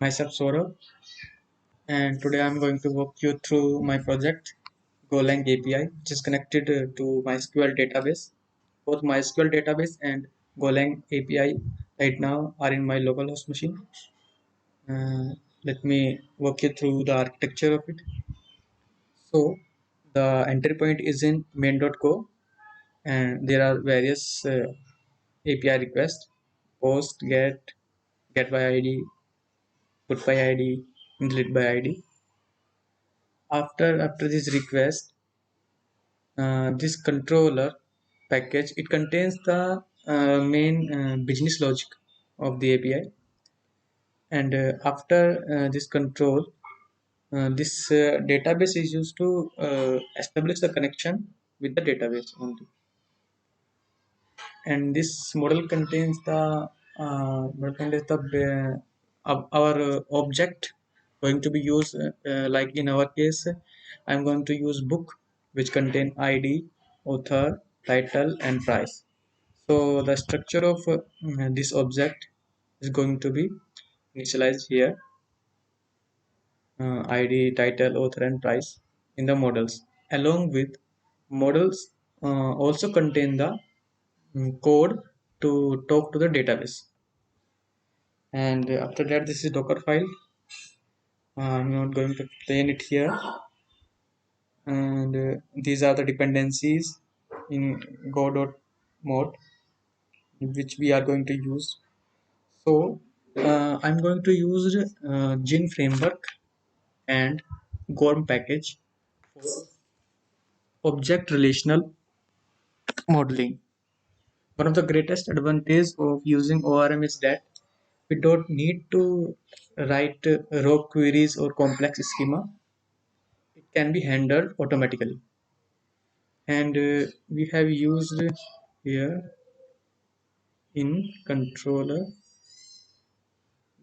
Myself Saurabh, and today I'm going to walk you through my project Golang API, which is connected to MySQL database. Both MySQL database and Golang API right now are in my local host machine. Let me walk you through the architecture of it. So the entry point is in main.go, and there are various API requests: post, get by ID, put by ID, delete by ID. After this request, this controller package, it contains the main business logic of the API, and after this control, this database is used to establish the connection with the database only. And this model contains the our object going to be used, like in our case I'm going to use book, which contain id, author, title and price. So the structure of this object is going to be initialized here: id, title, author and price in the models. Along with models also contain the code to talk to the database. And after that, this is docker file. I'm not going to explain it here. And these are the dependencies in go.mode which we are going to use. So I'm going to use gin framework and gorm package for object relational modeling. One of the greatest advantages of using ORM is that we don't need to write raw queries or complex schema. It can be handled automatically. And we have used here in controller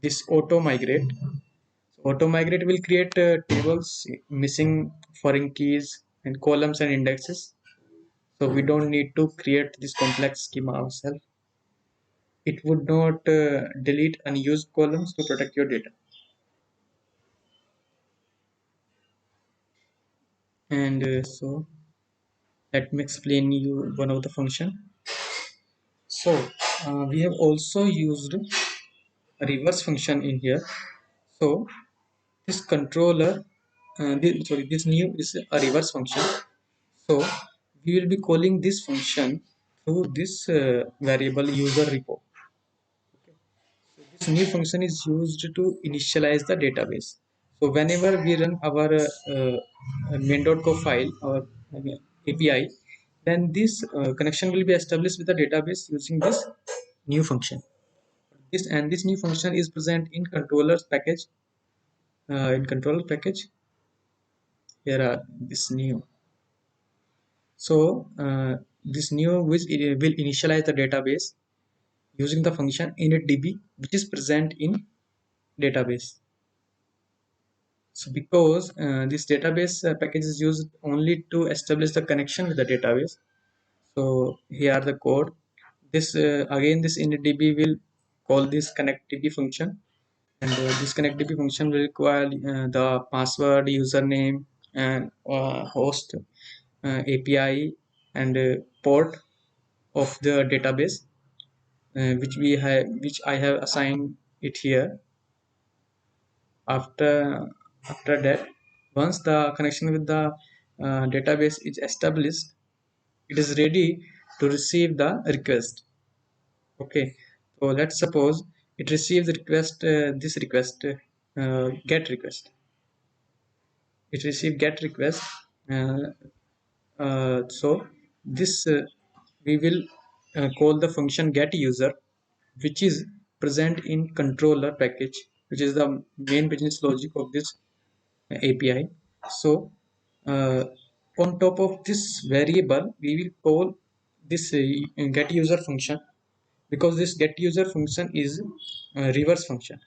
this auto migrate. So auto migrate will create tables missing foreign keys and columns and indexes. So we don't need to create this complex schema ourselves. It would not delete unused columns to protect your data. And so let me explain you one of the function. So we have also used a reverse function in here. So this controller, this new is a reverse function. So we will be calling this function through this variable user repo. This new function is used to initialize the database. So whenever we run our main.go file or API, then this connection will be established with the database using this new function. This new function is present in controllers package. In controller package, here are this new. So this new will initialize the database using the function initdb, which is present in database. So because this database package is used only to establish the connection with the database. So here are the code. This again, this initdb will call this connectdb function, and this connectdb function will require the password, username, and host, API, and port of the database, which I have assigned it here. After that, once the connection with the database is established, it is ready to receive the request. Okay, so let's suppose it receives the request, this request, get request. It received get request. Uh, so this we will call the function get user, which is present in controller package, which is the main business logic of this API. So on top of this variable, we will call this get user function, because this get user function is a reverse function.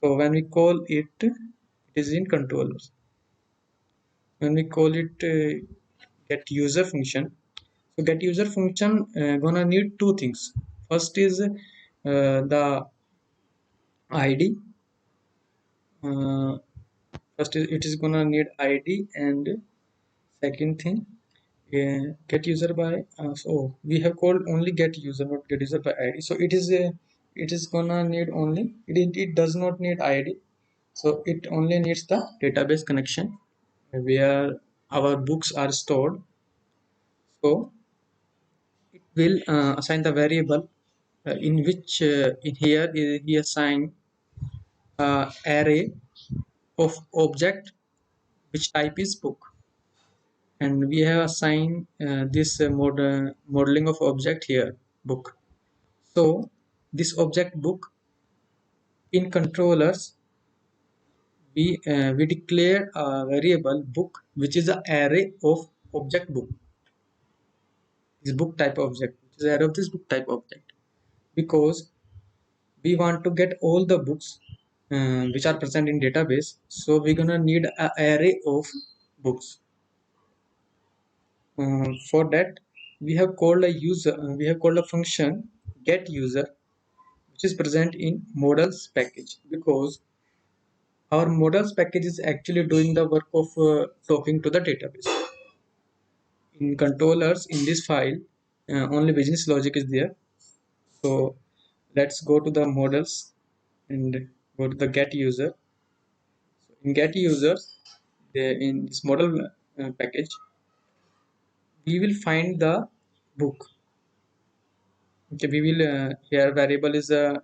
So when we call it, it is in controllers. When we call it get user function, so get user function gonna need two things. First is the id. uh, First it is gonna need id, and second thing, get user by so we have called only get user, not get user by id. So it is gonna need only it does not need id. So it only needs the database connection where our books are stored. So it will assign the variable in which in here he assign array of object which type is book, and we have assigned this modeling of object here, book. So this object book, in controllers, we declare a variable book which is an array of object book, this book type object, which is array of this book type object, because we want to get all the books which are present in database. So we're gonna need an array of books. For that, we have called a user. We have called a function get user, which is present in models package, because our models package is actually doing the work of talking to the database. In controllers, in this file, only business logic is there. So let's go to the models and go to the get user. So in get users, in this model package, we will find the book. Okay, we will here variable is a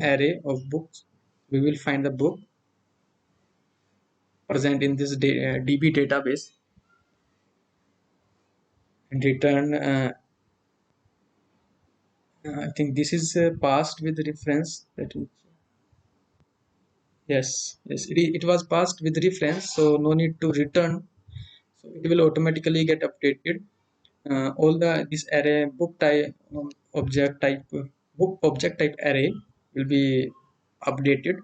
array of books. We will find the book present in this DB database and return. I think this is passed with reference. Yes, it was passed with reference, so no need to return. So it will automatically get updated. All the this array book type object type book object type array will be updated,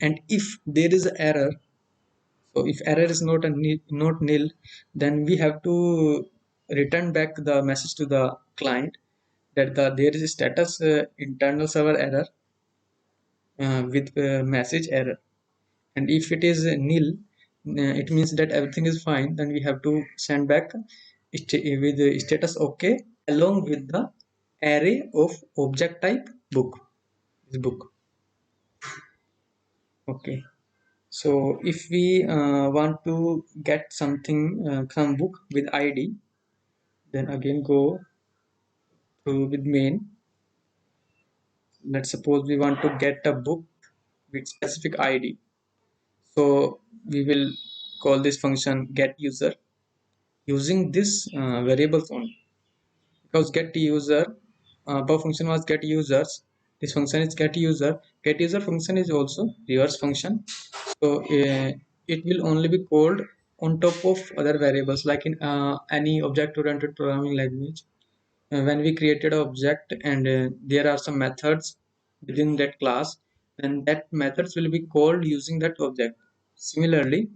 and if there is an error, so if error is not nil, then we have to return back the message to the client that there is a status internal server error with message error. And if it is nil, it means that everything is fine. Then we have to send back with the status okay along with the array of object type book, this book. Okay. So if we want to get something, some book with id, then again go to with main. Let's suppose we want to get a book with specific id. So we will call this function get user using this variables only, because get user above function was get users. This function is get user. Get user function is also reverse function. So it will only be called on top of other variables, like in any object oriented programming language. When we created an object and there are some methods within that class, then that methods will be called using that object. Similarly,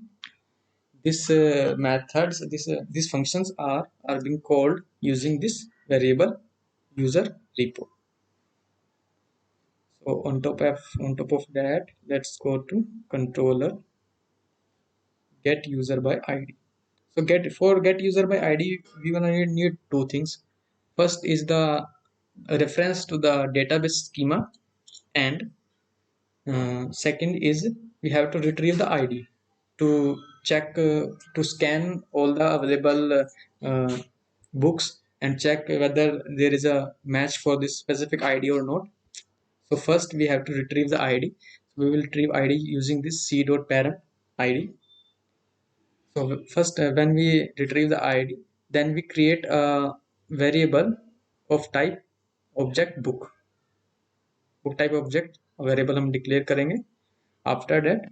this methods, these functions are being called using this variable user repo. So on top of that, let's go to controller get user by id. So get user by id, we gonna need two things. First is the reference to the database schema, and second is we have to retrieve the id to check to scan all the available books and check whether there is a match for this specific id or not. So first we have to retrieve the id. So we will retrieve id using this c.parent id. So first, when we retrieve the ID, then we create a variable of type object book. Book type object variable हम declare करेंगे. After that,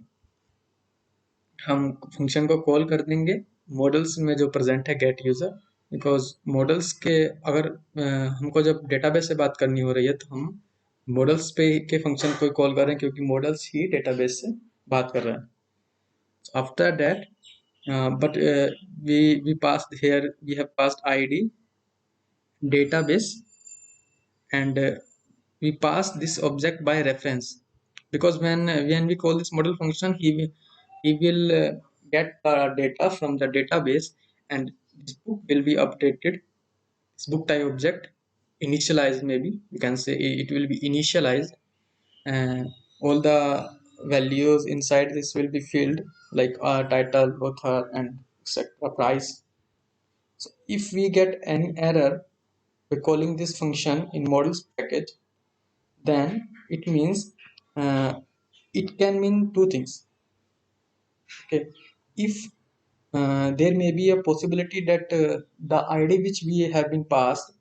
हम function को call कर देंगे models में जो present है get user. Because models के अगर हमको जब database से बात करनी हो रही है, तो हम models पे के function को call कर रहे हैं, क्योंकि models ही database से बात कर रहा है. After that, but we passed here, we have passed id database, and we pass this object by reference. because when we call this model function, he will get the data from the database, and this book will be updated. This book type object initialized, maybe you can say it will be initialized, and all the values inside this will be filled, like title, author, and etc, price. So if we get any error by calling this function in models package, then it means uh, it can mean two things. Okay, if there may be a possibility that the id which we have been passed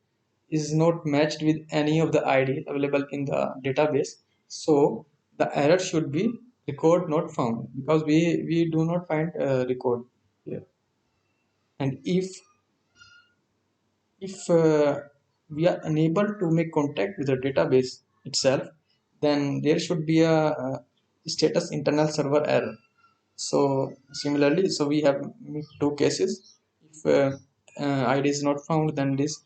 is not matched with any of the id available in the database, so the error should be record not found, because we do not find record here. And if we are unable to make contact with the database itself, then there should be a status internal server error. So similarly, so we have two cases. If id is not found, then this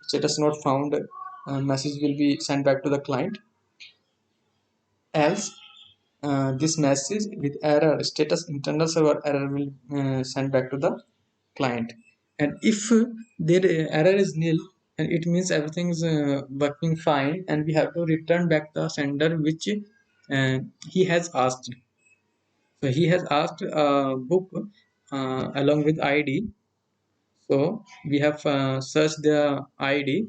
status not found message will be sent back to the client. Else this message with error status internal server error will send back to the client. And if their error is nil, and it means everything is working fine, and we have to return back the sender which he has asked. So he has asked a book along with id. So we have searched the id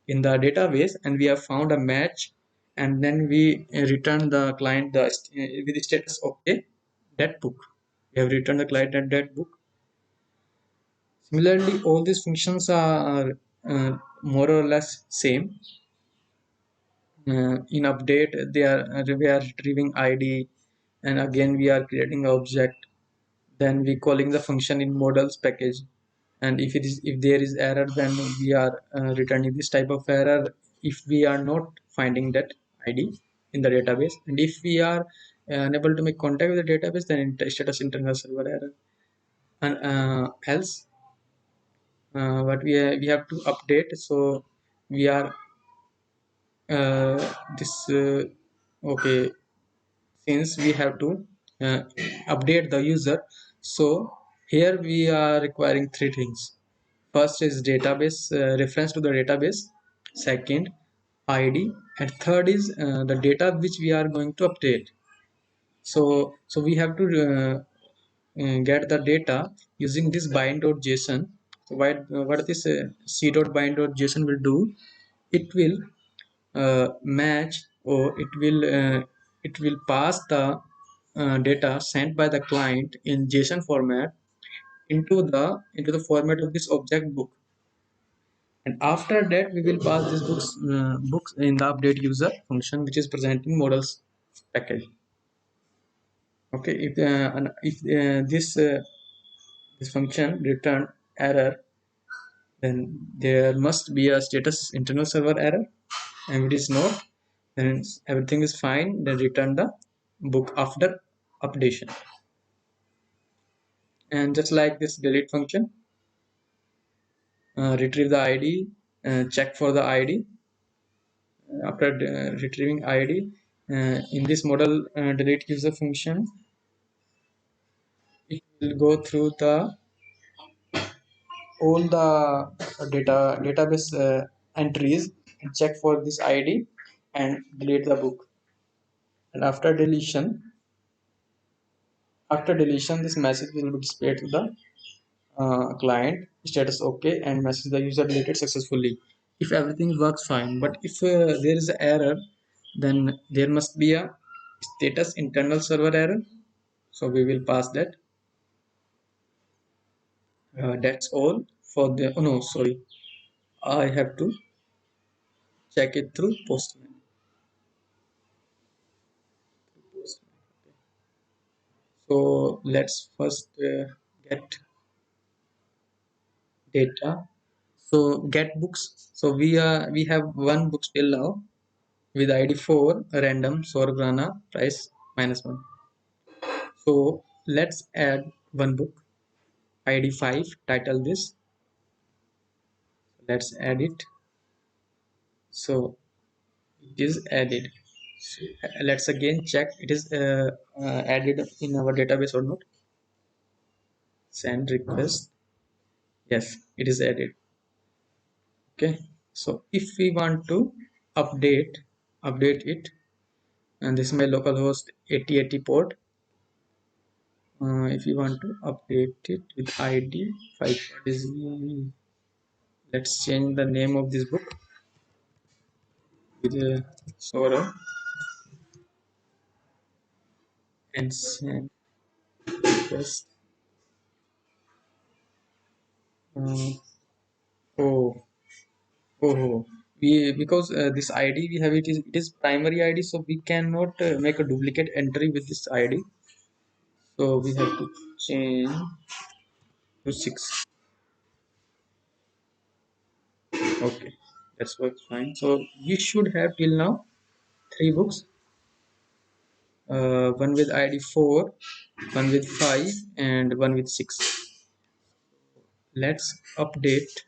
in the database, and we have found a match, and then we return the client with the status okay, that book. We have returned the client at that book. Similarly, all these functions are more or less same. In update, we are retrieving id, and again we are creating an object, then we calling the function in models package. And if there is error, then we are returning this type of error if we are not finding that id in the database. And if we are unable to make contact with the database, then status internal server error. And else what we have to update. So we are this okay, since we have to uh, update the user, so here we are requiring three things. First is database reference to the database, second id, and third is the data which we are going to update. So we have to get the data using this bind.json. So what this c.bind.json will do, it will match, or it will pass the data sent by the client in JSON format into the format of this object book. And after that, we will pass this books in the update user function, which is present in models package. Okay, if this function return error, then there must be a status internal server error. And if it is not, then everything is fine, then return the book after updation. And just like this delete function, retrieve the id, check for the id. After retrieving id, in this model delete user function, it will go through the all the database entries, and check for this id and delete the book. And after deletion, this message will be displayed to the client status okay, and message the user deleted successfully if everything works fine. But if there is an error, then there must be a status internal server error, so we will pass that. That's all for the oh no, sorry, I have to check it through postman. So let's first get data. So get books. So we have one book still now with id 4 random sorgrana price -1. So let's add one book, id 5, title this. Let's add it. So it is added. Let's again check it is added in our database or not. Send request. Yes, it is added. Okay, so if we want to update it, and this is my localhost 8080 port. If you want to update it with id 5, what is, let's change the name of this book with Sora and send request. uh, oh oh, we, because this id we have, it is primary id, so we cannot make a duplicate entry with this id, so we have to change to 6. Okay, that's works fine. So we should have till now 3 books, one with id 4, one with 5, and one with 6. Let's update.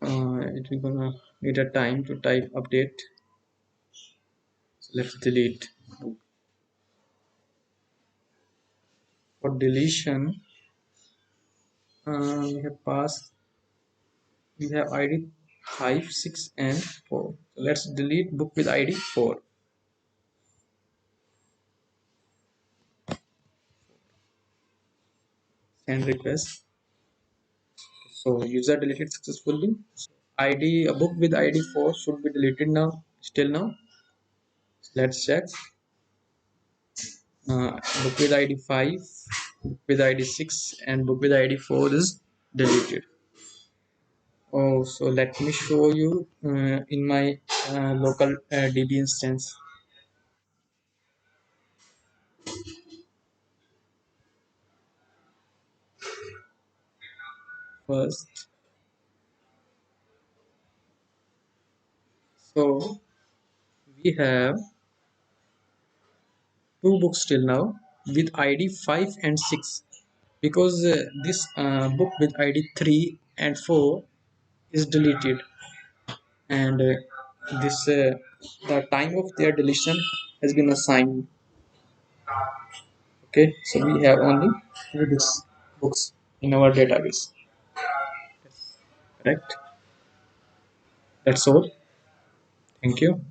It will gonna need a time to type update, so let's delete. For deletion, we have passed, we have id 5, 6, and 4, so let's delete book with id 4. Send request. So user deleted successfully. id, a book with id 4 should be deleted now, still now. Let's check. Book with id 5, book with id 6, and book with id 4 is deleted. Oh, so let me show you in my local db instance first. So we have 2 books till now with id 5 and 6, because this book with id 3 and 4 is deleted, and this the time of their deletion has been assigned. Okay, so we have only 2 books in our database. Correct. That's all. Thank you.